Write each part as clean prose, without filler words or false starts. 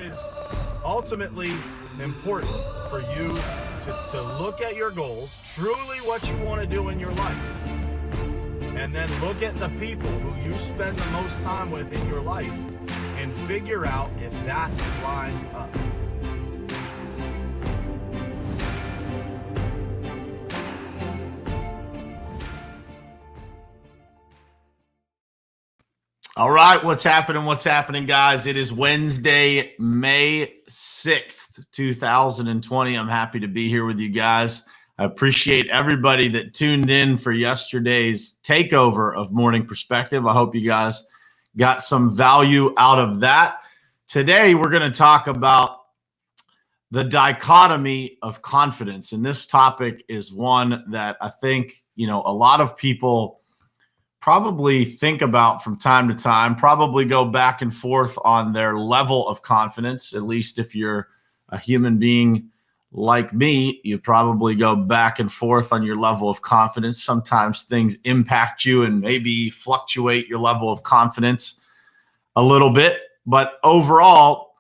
is ultimately important for you to look at your goals, truly what you want to do in your life, and then look at the people who you spend the most time with in your life and figure out if that lines up. All right, what's happening, guys? It is Wednesday, May 6th, 2020. I'm happy to be here with you guys. I appreciate everybody that tuned in for yesterday's takeover of Morning Perspective. I hope you guys got some value out of that. Today, we're going to talk about the dichotomy of confidence. And this topic is one that I think, a lot of people probably think about from time to time, probably go back and forth on their level of confidence. At least if you're a human being like me, you probably go back and forth on your level of confidence. Sometimes things impact you and maybe fluctuate your level of confidence a little bit. But overall,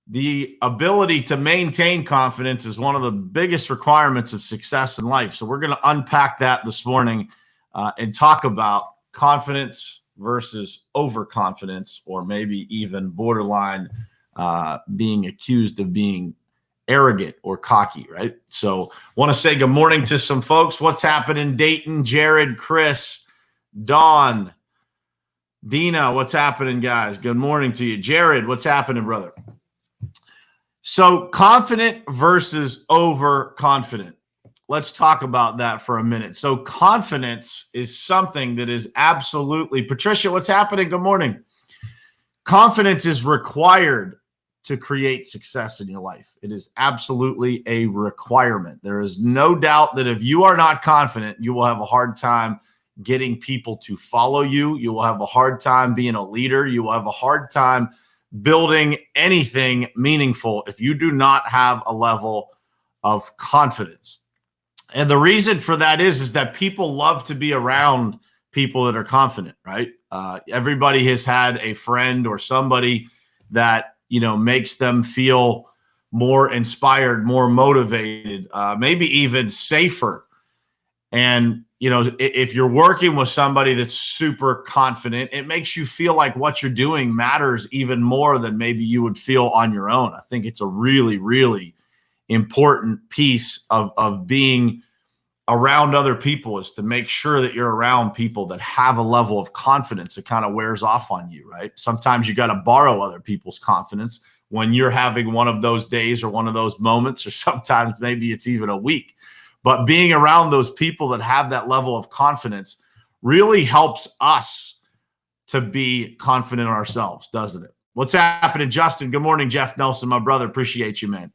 the ability to maintain confidence is one of the biggest requirements of success in life. So we're going to unpack that this morning and talk about confidence versus overconfidence, or maybe even borderline being accused of being arrogant or cocky, right? So want to say good morning to some folks. What's happening? Dayton, Jared, Chris, Dawn, Dina, what's happening, guys? Good morning to you. Jared, what's happening, brother? So confident versus overconfident. Let's talk about that for a minute. So confidence is something that is absolutely, Patricia, what's happening? Good morning. Confidence is required to create success in your life. It is absolutely a requirement. There is no doubt that if you are not confident, you will have a hard time getting people to follow you. You will have a hard time being a leader. You will have a hard time building anything meaningful if you do not have a level of confidence. And the reason for that is that people love to be around people that are confident, right? Everybody has had a friend or somebody that, makes them feel more inspired, more motivated, maybe even safer. And, if you're working with somebody that's super confident, it makes you feel like what you're doing matters even more than maybe you would feel on your own. I think it's a really, really important piece of being around other people, is to make sure that you're around people that have a level of confidence that kind of wears off on you, right? Sometimes you got to borrow other people's confidence when you're having one of those days or one of those moments, or sometimes maybe it's even a week. But being around those people that have that level of confidence really helps us to be confident in ourselves, doesn't it? What's happening, Justin? Good morning, Jeff Nelson, my brother. Appreciate you, man.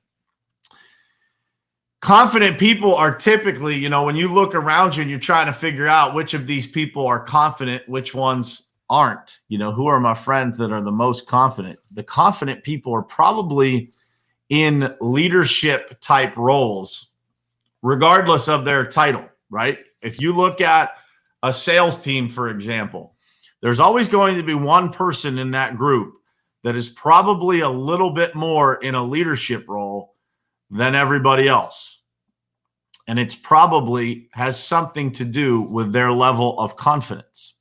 Confident people are typically, when you look around you and you're trying to figure out which of these people are confident, which ones aren't, who are my friends that are the most confident? The confident people are probably in leadership type roles, regardless of their title, right? If you look at a sales team, for example, there's always going to be one person in that group that is probably a little bit more in a leadership role than everybody else. And it's probably has something to do with their level of confidence.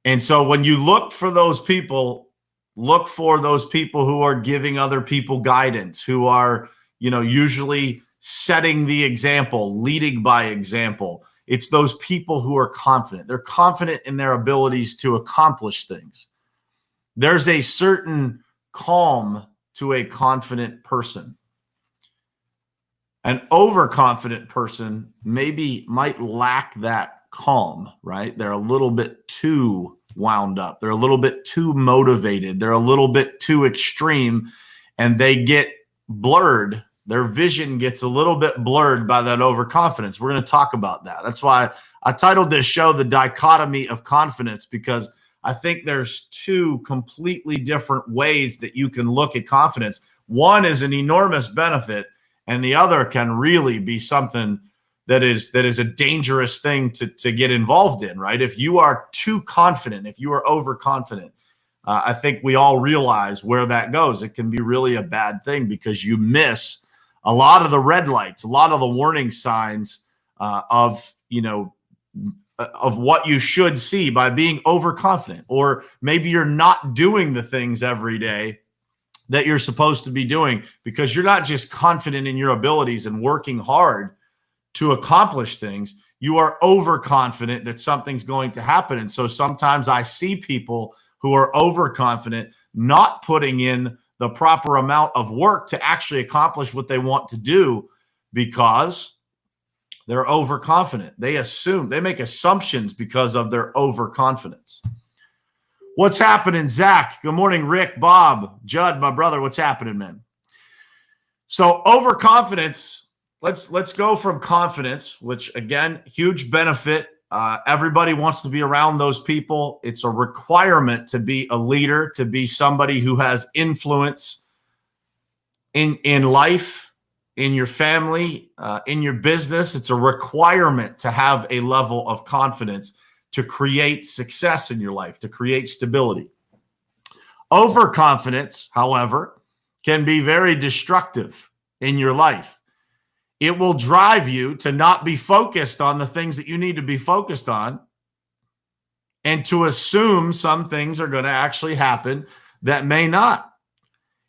And so when you look for those people, look for those people who are giving other people guidance, who are, usually setting the example, leading by example. It's those people who are confident. They're confident in their abilities to accomplish things. There's a certain calm to a confident person. An overconfident person might lack that calm, right? They're a little bit too wound up. They're a little bit too motivated. They're a little bit too extreme, and they get blurred. Their vision gets a little bit blurred by that overconfidence. We're going to talk about that. That's why I titled this show The Dichotomy of Confidence, because I think there's two completely different ways that you can look at confidence. One is an enormous benefit, and the other can really be something that is a dangerous thing to get involved in, right? If you are too confident, if you are overconfident, I think we all realize where that goes. It can be really a bad thing because you miss a lot of the red lights, a lot of the warning signs of what you should see by being overconfident, or maybe you're not doing the things every day that you're supposed to be doing because you're not just confident in your abilities and working hard to accomplish things. You are overconfident that something's going to happen. And so sometimes I see people who are overconfident not putting in the proper amount of work to actually accomplish what they want to do because they're overconfident. They make assumptions because of their overconfidence. What's happening, Zach? Good morning, Rick, Bob, Judd, my brother. What's happening, man? So overconfidence, let's go from confidence, which again, huge benefit. Everybody wants to be around those people. It's a requirement to be a leader, to be somebody who has influence in life, in your family, in your business. It's a requirement to have a level of confidence to create success in your life, to create stability. Overconfidence, however, can be very destructive in your life. It will drive you to not be focused on the things that you need to be focused on and to assume some things are going to actually happen that may not.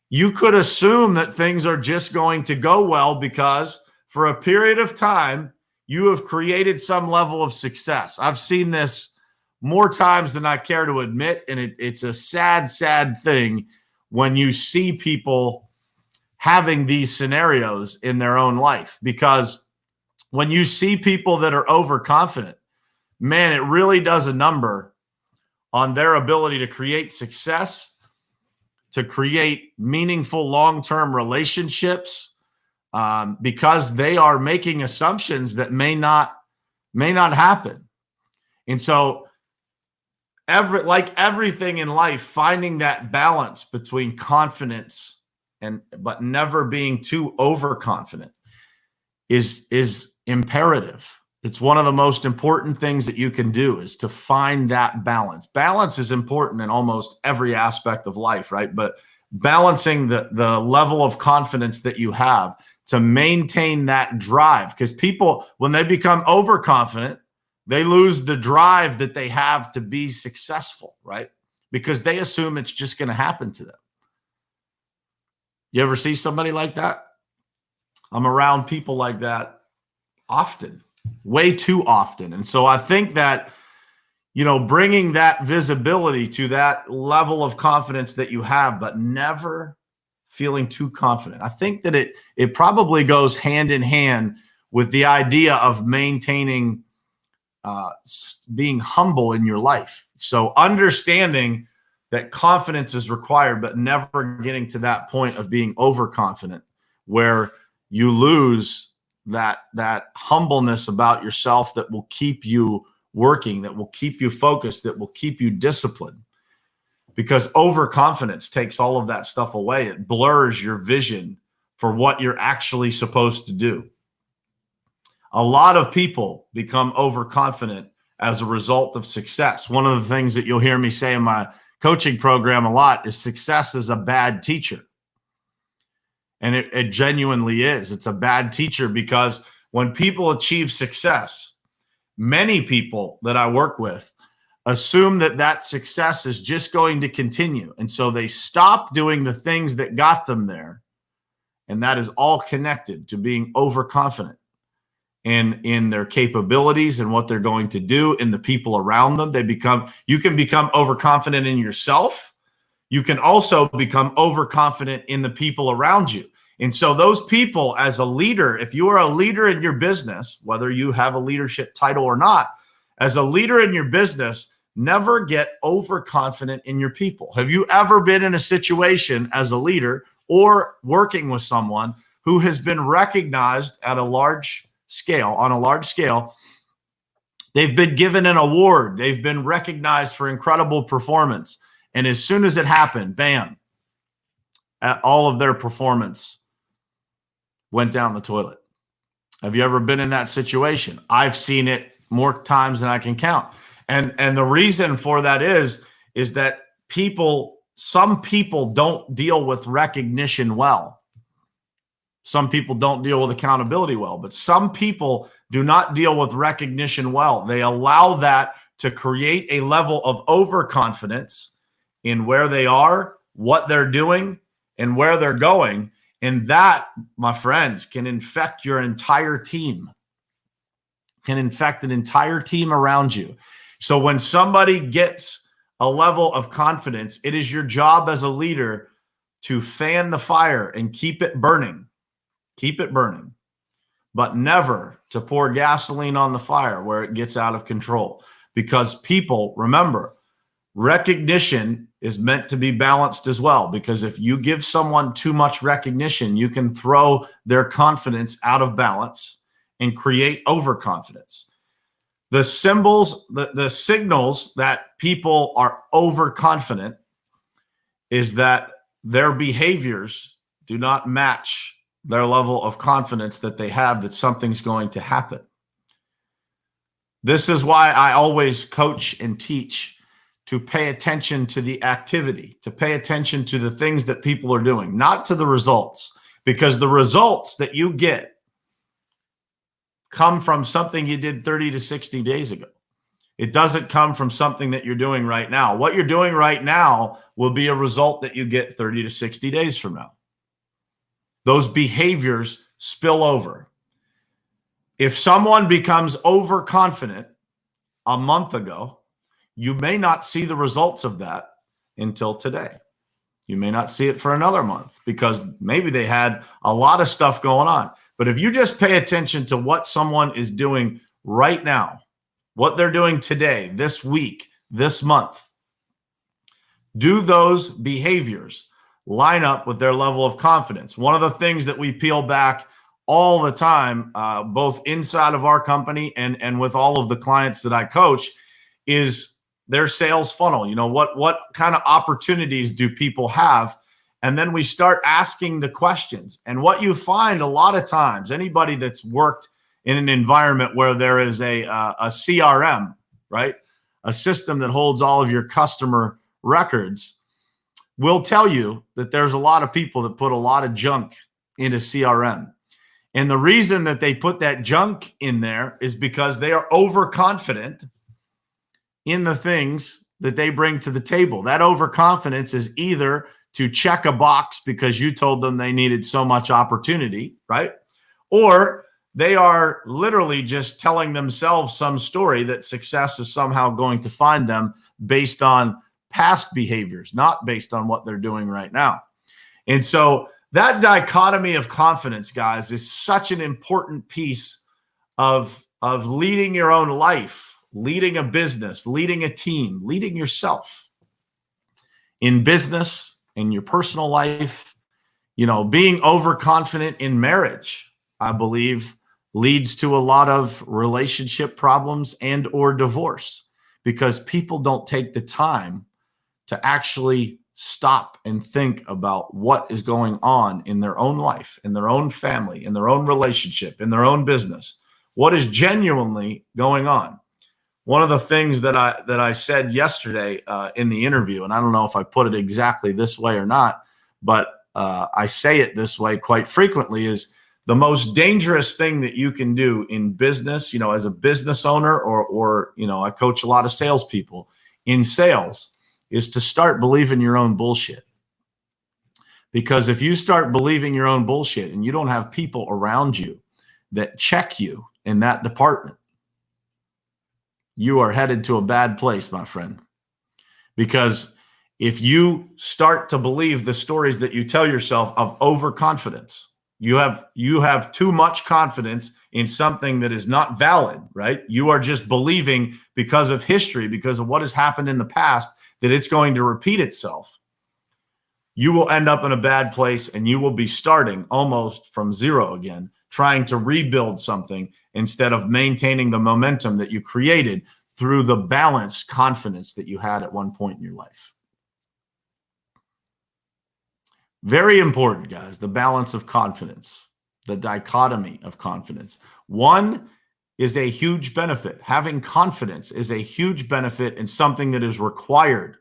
You could assume that things are just going to go well because for a period of time, you have created some level of success. I've seen this more times than I care to admit, and it's a sad, sad thing when you see people having these scenarios in their own life, because when you see people that are overconfident, man, it really does a number on their ability to create success, to create meaningful long-term relationships, because they are making assumptions that may not happen. And so like everything in life, finding that balance between confidence but never being too overconfident is imperative. It's one of the most important things that you can do, is to find that balance. Balance is important in almost every aspect of life, right? But balancing the level of confidence that you have to maintain that drive, because people, when they become overconfident, they lose the drive that they have to be successful, right? Because they assume it's just going to happen to them. You ever see somebody like that? I'm around people like that often, way too often. And so I think that, bringing that visibility to that level of confidence that you have, but never feeling too confident. I think that it probably goes hand in hand with the idea of maintaining, being humble in your life. So understanding that confidence is required, but never getting to that point of being overconfident where you lose that humbleness about yourself that will keep you working, that will keep you focused, that will keep you disciplined. Because overconfidence takes all of that stuff away. It blurs your vision for what you're actually supposed to do. A lot of people become overconfident as a result of success. One of the things that you'll hear me say in my coaching program a lot is success is a bad teacher. And it genuinely is. It's a bad teacher because when people achieve success, many people that I work with assume that success is just going to continue. And so they stop doing the things that got them there. And that is all connected to being overconfident in their capabilities and what they're going to do, in the people around them. You can become overconfident in yourself. You can also become overconfident in the people around you. And so those people, as a leader, if you are a leader in your business, whether you have a leadership title or not, as a leader in your business, never get overconfident in your people. Have you ever been in a situation as a leader or working with someone who has been recognized on a large scale? They've been given an award. They've been recognized for incredible performance. And as soon as it happened, bam, all of their performance went down the toilet. Have you ever been in that situation? I've seen it more times than I can count. And the reason for that is that some people don't deal with recognition well. Some people don't deal with accountability well, but some people do not deal with recognition well. They allow that to create a level of overconfidence in where they are, what they're doing, and where they're going. And that, my friends, can infect your entire team, can infect an entire team around you. So when somebody gets a level of confidence, it is your job as a leader to fan the fire and keep it burning. Keep it burning, but never to pour gasoline on the fire where it gets out of control. Because people, remember, recognition is meant to be balanced as well. Because if you give someone too much recognition, you can throw their confidence out of balance and create overconfidence. The symbols, the signals that people are overconfident is that their behaviors do not match their level of confidence that they have that something's going to happen. This is why I always coach and teach to pay attention to the activity, to pay attention to the things that people are doing, not to the results, because the results that you get come from something you did 30 to 60 days ago. It doesn't come from something that you're doing right now. What you're doing right now will be a result that you get 30 to 60 days from now. Those behaviors spill over. If someone becomes overconfident a month ago, you may not see the results of that until today. You may not see it for another month because maybe they had a lot of stuff going on. But if you just pay attention to what someone is doing right now, what they're doing today, this week, this month, do those behaviors line up with their level of confidence? One of the things that we peel back all the time, both inside of our company and with all of the clients that I coach, is their sales funnel. You know, what kind of opportunities do people have? And then we start asking the questions. And what you find a lot of times, anybody that's worked in an environment where there is a CRM, right? A system that holds all of your customer records, will tell you that there's a lot of people that put a lot of junk into CRM. And the reason that they put that junk in there is because they are overconfident in the things that they bring to the table. That overconfidence is either to check a box because you told them they needed so much opportunity, right? Or they are literally just telling themselves some story that success is somehow going to find them based on past behaviors, not based on what they're doing right now. And so that dichotomy of confidence, guys, is such an important piece of leading your own life, leading a business, leading a team, leading yourself in business, in your personal life. You know, being overconfident in marriage, I believe, leads to a lot of relationship problems and or divorce because people don't take the time to actually stop and think about what is going on in their own life, in their own family, in their own relationship, in their own business. What is genuinely going on? One of the things that I said yesterday in the interview, and I don't know if I put it exactly this way or not, but I say it this way quite frequently, is the most dangerous thing that you can do in business, you know, as a business owner or you know, I coach a lot of salespeople in sales, is to start believing your own bullshit. Because if you start believing your own bullshit and you don't have people around you that check you in that department, you are headed to a bad place, my friend. Because if you start to believe the stories that you tell yourself of overconfidence, you have too much confidence in something that is not valid, right? You are just believing because of history, because of what has happened in the past, that it's going to repeat itself. You will end up in a bad place and you will be starting almost from zero again, trying to rebuild something instead of maintaining the momentum that you created through the balanced confidence that you had at one point in your life. Very important, guys, the balance of confidence, the dichotomy of confidence. One is a huge benefit. Having confidence is a huge benefit and something that is required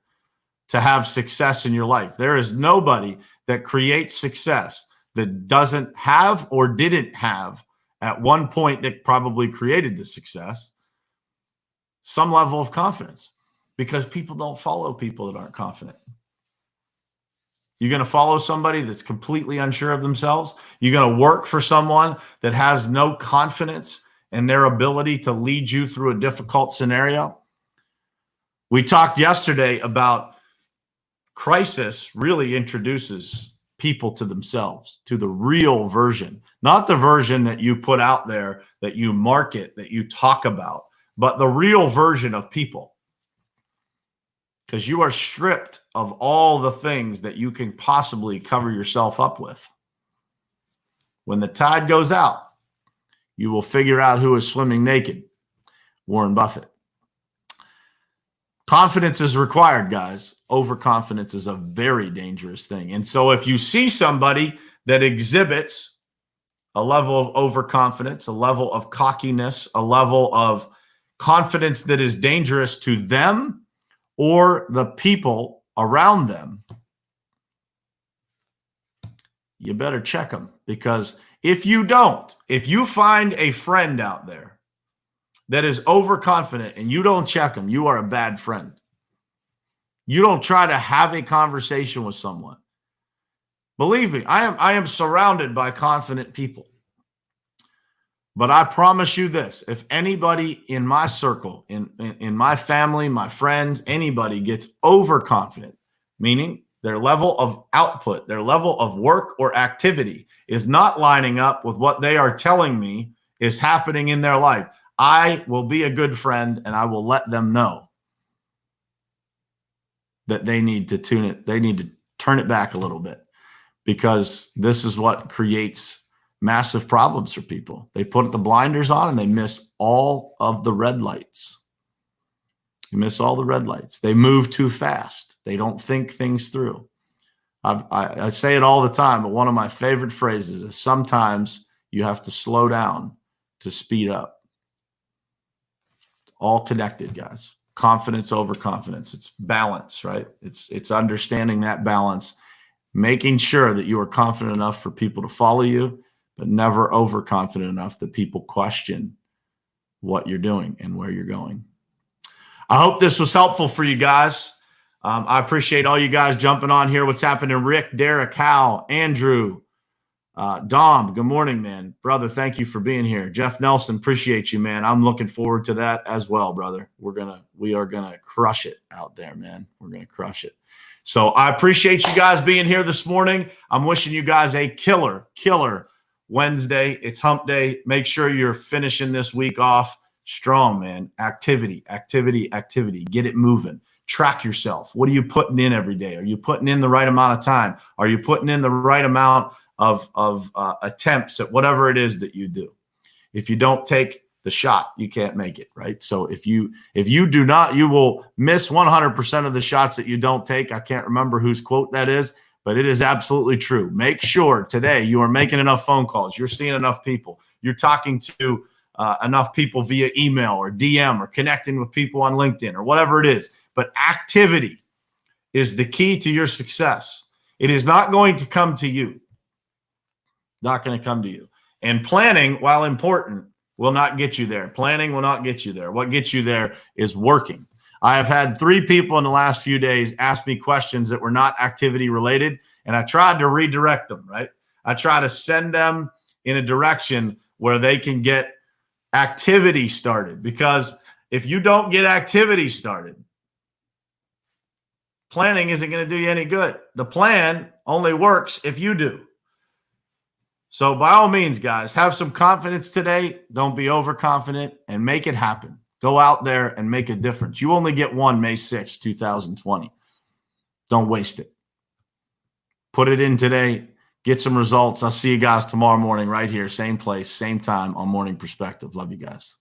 to have success in your life. There is nobody that creates success that doesn't have or didn't have at one point that probably created the success some level of confidence, because people don't follow people that aren't confident. You're going to follow somebody that's completely unsure of themselves. You're going to work for someone that has no confidence in their ability to lead you through a difficult scenario. We talked yesterday about crisis really introduces people to themselves, to the real version, not the version that you put out there, that you market, that you talk about, but the real version of people. Because you are stripped of all the things that you can possibly cover yourself up with. When the tide goes out, you will figure out who is swimming naked. Warren Buffett. Confidence is required, guys. Overconfidence is a very dangerous thing. And so if you see somebody that exhibits a level of overconfidence, a level of cockiness, a level of confidence that is dangerous to them or the people around them, you better check them. Because if you don't, if you find a friend out there that is overconfident and you don't check them, you are a bad friend. You don't try to have a conversation with someone. Believe me, I am surrounded by confident people. But I promise you this, if anybody in my circle, in my family, my friends, anybody gets overconfident, meaning their level of output, their level of work or activity is not lining up with what they are telling me is happening in their life, I will be a good friend and I will let them know that they need to tune it. They need to turn it back a little bit, because this is what creates massive problems for people. They put the blinders on and they miss all of the red lights. You miss all the red lights. They move too fast. They don't think things through. I say it all the time, but one of my favorite phrases is sometimes you have to slow down to speed up. All connected, guys. Confidence over confidence. It's balance, right? It's understanding that balance, making sure that you are confident enough for people to follow you, but never overconfident enough that people question what you're doing and where you're going. I hope this was helpful for you guys. I appreciate all you guys jumping on here. What's happening? Rick, Derek, Hal, Andrew, Dom, good morning, man. Brother, thank you for being here. Jeff Nelson, appreciate you, man. I'm looking forward to that as well, brother. We are gonna crush it out there, man. We're gonna crush it. So I appreciate you guys being here this morning. I'm wishing you guys a killer Wednesday. It's hump day. Make sure you're finishing this week off strong, man. Activity. Get it moving. Track yourself. What are you putting in every day? Are you putting in the right amount of time? Are you putting in the right amount of attempts at whatever it is that you do? If you don't take the shot, you can't make it, right? So if you do not, you will miss 100% of the shots that you don't take. I can't remember whose quote that is, but it is absolutely true. Make sure today you are making enough phone calls. You're seeing enough people. You're talking to enough people via email or DM or connecting with people on LinkedIn or whatever it is. But activity is the key to your success. It is not going to come to you. Not going to come to you. And planning, while important, will not get you there. Planning will not get you there. What gets you there is working. I have had 3 people in the last few days ask me questions that were not activity related, and I tried to redirect them, right? I try to send them in a direction where they can get activity started, because if you don't get activity started, planning isn't going to do you any good. The plan only works if you do. So by all means, guys, have some confidence today. Don't be overconfident and make it happen. Go out there and make a difference. You only get one May 6, 2020. Don't waste it. Put it in today. Get some results. I'll see you guys tomorrow morning right here. Same place, same time on Morning Perspective. Love you guys.